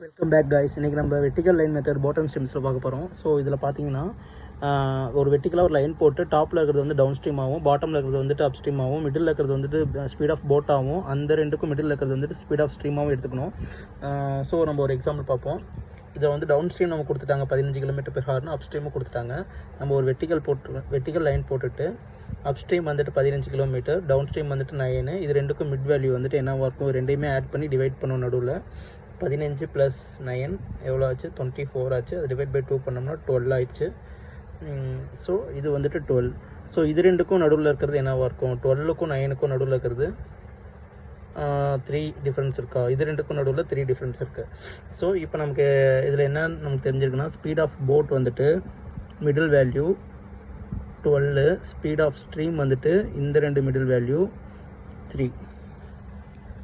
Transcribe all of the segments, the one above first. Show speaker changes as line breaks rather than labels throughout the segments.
Welcome back guys. இன்றைக்கி நம்ம vertical line method boat and ஸ்ட்ரீம்ஸில் பார்க்க போகிறோம். ஸோ இதில் பார்த்தீங்கன்னா ஒரு வெர்டிக்கலாக ஒரு லைன் போட்டு டாப்பில் இருக்கிறது வந்து டவுன் ஸ்ட்ரீம் ஆகும், பாட்டமில் இருக்கிறது வந்துட்டு அப் ஸ்ட்ரீம் ஆகும், மிடில் இருக்கிறது வந்துட்டு ஸ்பீட் ஆஃப் போட் ஆகும், அந்த ரெண்டுக்கும் மிடில் இருக்கிறது வந்துட்டு ஸ்பீட் ஆஃப் ஸ்ட்ரீமாகவும் எடுத்துக்கணும். ஸோ நம்ம ஒரு எக்ஸாம்பிள் பார்ப்போம். இதை வந்து டவுன் ஸ்ட்ரீம் நம்ம கொடுத்துட்டாங்க 15 km/h, அப் ஸ்ட்ரீமும் கொடுத்துட்டாங்க. நம்ம ஒரு வெர்டிக்கல் லைன் போட்டுட்டு அப் ஸ்ட்ரீம் வந்துட்டு 15 km, டவுன் ஸ்ட்ரீம் வந்துட்டு 9. இது ரெண்டுக்கும் மிட் வேல்யூ வந்துட்டு என்னவாக இருக்கும், ரெண்டையுமே ஆட் பண்ணி டிவைட் பண்ணணும். நடுவில் 15 + 9 எவ்வளோ ஆச்சு, 24 ஆச்சு. அது டிவைட் பை 2 பண்ணோம்னா 12 ஆயிடுச்சு. ஸோ இது வந்துட்டு 12. ஸோ இது ரெண்டுக்கும் நடுவில் இருக்கிறது என்னவாக இருக்கும், 12க்கும் 9க்கும் நடுவில் இருக்கிறது 3 டிஃப்ரென்ஸ் இருக்கா, இது ரெண்டுக்கும் நடுவில் 3 டிஃப்ரென்ஸ் இருக்குது. ஸோ இப்போ நமக்கு இதில் என்ன நமக்கு தெரிஞ்சிருக்குன்னா, ஸ்பீட் ஆஃப் போட் வந்துட்டு middle value 12, speed of stream வந்துட்டு இந்த ரெண்டு மிடில் வேல்யூ 3.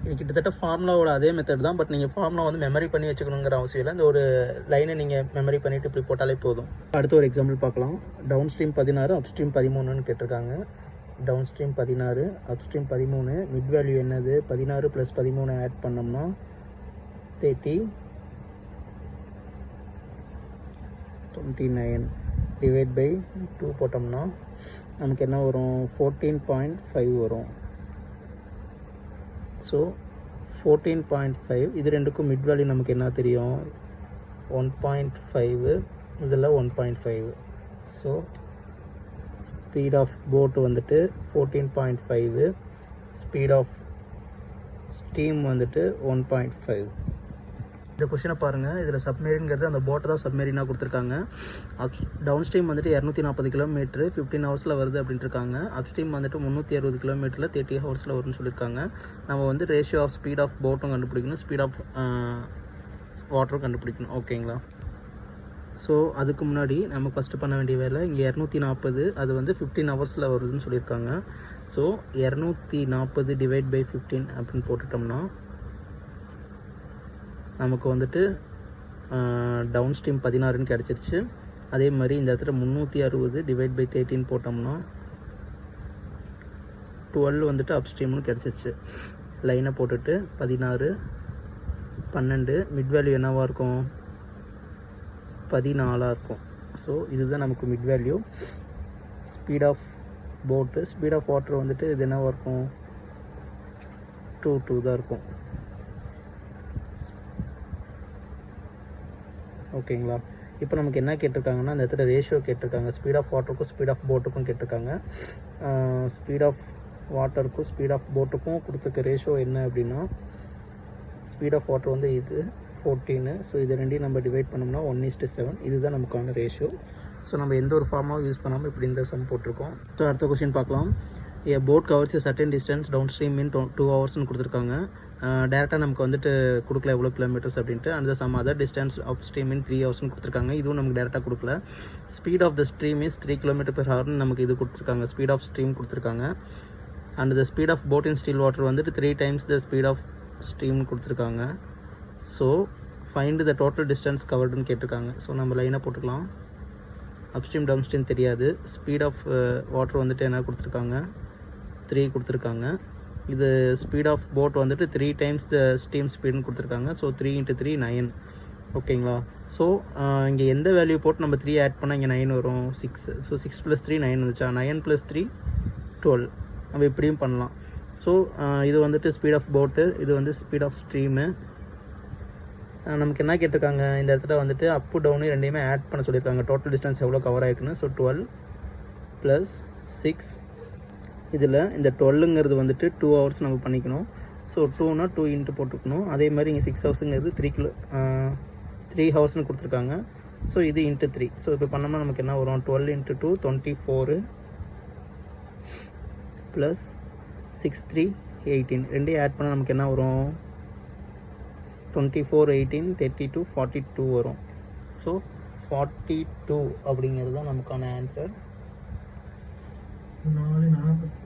இது கிட்டத்தட்ட ஃபார்முலாவோட அதே மெத்தட் தான். பட் நீங்கள் ஃபார்முலா வந்து மெமரி பண்ணி வச்சுக்கணுங்கிற அவசியம் இல்லை. இந்த ஒரு லைனை நீங்கள் மெமரி பண்ணிவிட்டு இப்படி போட்டாலே போதும். அடுத்த ஒரு எக்ஸாம்பிள் பார்க்கலாம். டவுன் ஸ்ட்ரீம் 16, அப் ஸ்ட்ரீம் 13ன்னு கேட்டிருக்காங்க. Down stream 16, up stream 13. Mid value என்னது, 16 + 13 ஆட் பண்ணோம்னா 30, 29 டிவைட் பை 2 போட்டோம்னா நமக்கு என்ன வரும், 14.5 வரும். ஸோ 14.5. இது ரெண்டுக்கும் மிட் வேல்யூ நமக்கு என்ன தெரியும், 1.5, இதில் 1.5. ஸோ ஸ்பீட் ஆஃப் போட் வந்துட்டு 14.5, ஸ்பீட் ஆஃப் ஸ்டீம் வந்துட்டு 1.5. இந்த கொஷினை பாருங்கள். இதில் சப்மெரின்ங்கிறது அந்த போட்டை தான் சப்மெரினாக கொடுத்துருக்காங்க. டவுன் ஸ்ட்ரீம் வந்துட்டு 240 km 15 ஹவர்ஸில் வருது அப்படின்ட்டு இருக்காங்க. அப் ஸ்ட்ரீம் வந்துட்டு 360 km 30 ஹவர்ஸில் வரும்னு சொல்லியிருக்காங்க. நம்ம வந்து ரேஷியோ ஆஃப் ஸ்பீட் ஆஃப் போட்டும் கண்டுபிடிக்கணும், ஸ்பீட் ஆஃப் வாட்டரும் கண்டுபிடிக்கணும். ஓகேங்களா? ஸோ அதுக்கு முன்னாடி நம்ம ஃபஸ்ட்டு பண்ண வேண்டிய வேலை, இங்கே 240 அது வந்து 15 ஹவர்ஸில் வருதுன்னு சொல்லியிருக்காங்க. ஸோ 240 டிவைட் பை 15 அப்படின்னு போட்டுட்டோம்னா நமக்கு வந்துட்டு டவுன் ஸ்ட்ரீம் 16ன்னு கிடச்சிருச்சு. அதே மாதிரி இந்த இடத்துல 360 டிவைட் பை 13 போட்டோம்னா 12 வந்துட்டு அப் ஸ்ட்ரீம்னு கிடச்சிருச்சு. லைனை போட்டுட்டு 16, 12, மிட் வேல்யூ என்னவாக இருக்கும், 14 இருக்கும். ஸோ இதுதான் நமக்கு மிட் வேல்யூ. ஸ்பீட் ஆஃப் போட்டு, ஸ்பீட் ஆஃப் வாட்டர் வந்துட்டு இது என்னவாக இருக்கும், 2 தான் இருக்கும். ஓகேங்களா? இப்போ நமக்கு என்ன கேட்டிருக்காங்கன்னா, அந்த இடத்துல ரேஷியோ கேட்டிருக்காங்க. ஸ்பீட் ஆஃப் வாட்டருக்கும் ஸ்பீட் ஆஃப் போட்டுக்கும் கேட்டிருக்காங்க. ஸ்பீட் ஆஃப் வாட்டருக்கும் ஸ்பீட் ஆஃப் போட்டுக்கும் கொடுத்துருக்க ரேஷியோ என்ன அப்படின்னா, ஸ்பீட் ஆஃப் வாட்டர் வந்து இது 14. ஸோ இது ரெண்டையும் நம்ம டிவைட் பண்ணோம்னா 1:7. இதுதான் நமக்கான ரேஷியோ. ஸோ நம்ம எந்த ஒரு ஃபார்மாவும் யூஸ் பண்ணாமல் இப்படி இந்த சம் போட்டிருக்கோம். ஸோ அடுத்த கொஸ்டின் பார்க்கலாம். A boat covers a certain distance downstream in 2 ஹவர்ஸ்னு கொடுத்துருக்காங்க. டேரெக்டாக நமக்கு வந்துட்டு கொடுக்கல எவ்வளோ கிலோமீட்டர்ஸ் அப்படின்ட்டு. அந்த some other distance upstream in 3 ஹவர்ஸ்னு கொடுத்துருக்காங்க. இதுவும் நமக்கு டேரெக்டாக கொடுக்கல. Speed of the stream is 3 km/h நமக்கு இது கொடுத்துருக்காங்க, ஸ்பீட் ஆஃப் ஸ்ட்ரீம் கொடுத்துருக்காங்க. And the speed of boat in still water வந்துட்டு 3 times த ஸ்பீட் ஆஃப் ஸ்ட்ரீம்னு கொடுத்துருக்காங்க. So find the total distance கவர்டுன்னு கேட்டிருக்காங்க. ஸோ நம்ம லைனாக போட்டுக்கலாம். அப் ஸ்ட்ரீம் டவுன் ஸ்ட்ரீம் தெரியாது. ஸ்பீட் ஆஃப் வாட்டர் வந்துட்டு என்ன கொடுத்துருக்காங்க, 3 கொடுத்துருக்காங்க. இது ஸ்பீட் ஆஃப் போட் வந்துட்டு 3 times த ஸ்டீம் ஸ்பீடுன்னு கொடுத்துருக்காங்க. ஸோ 3 × 3 9. ஓகேங்களா? ஸோ இங்கே எந்த வேல்யூ போட்டு நம்ம 3 ஆட் பண்ணால் இங்கே 9 வரும், 6. ஸோ 6 + 3 9 வந்துச்சா, 9 + 3 12. நம்ம இப்படியும் பண்ணலாம். ஸோ இது வந்துட்டு ஸ்பீட் ஆஃப் போட்டு, இது வந்து ஸ்பீட் ஆஃப் ஸ்ட்ரீமு. நமக்கு என்ன கேட்டிருக்காங்க, இந்த இடத்துல வந்துட்டு அப்பு டவுனு ரெண்டையுமே ஆட் பண்ண சொல்லியிருக்காங்க. டோட்டல் டிஸ்டன்ஸ் எவ்வளோ கவர் ஆகிருக்குன்னு. ஸோ 12 + 6. இதில் இந்த 12ங்கிறது வந்துட்டு 2 ஹவர்ஸ் நம்ம பண்ணிக்கணும். ஸோ 2னா 2 இன்ட்டு போட்டுக்கணும். அதே மாதிரி இங்கே 6 ஹவர்ஸுங்கிறது 3 ஹவர்ஸ்னு கொடுத்துருக்காங்க. ஸோ இது இன்ட்டு 3. ஸோ இப்போ பண்ணோம்னா நமக்கு என்ன வரும், 12 × 2 24 + 6 3 18. ரெண்டையும் ஆட் பண்ணால் நமக்கு என்ன வரும், 24 18 32 42 வரும். ஸோ 42 அப்படிங்கிறது தான் நமக்கான ஆன்சர். 4 40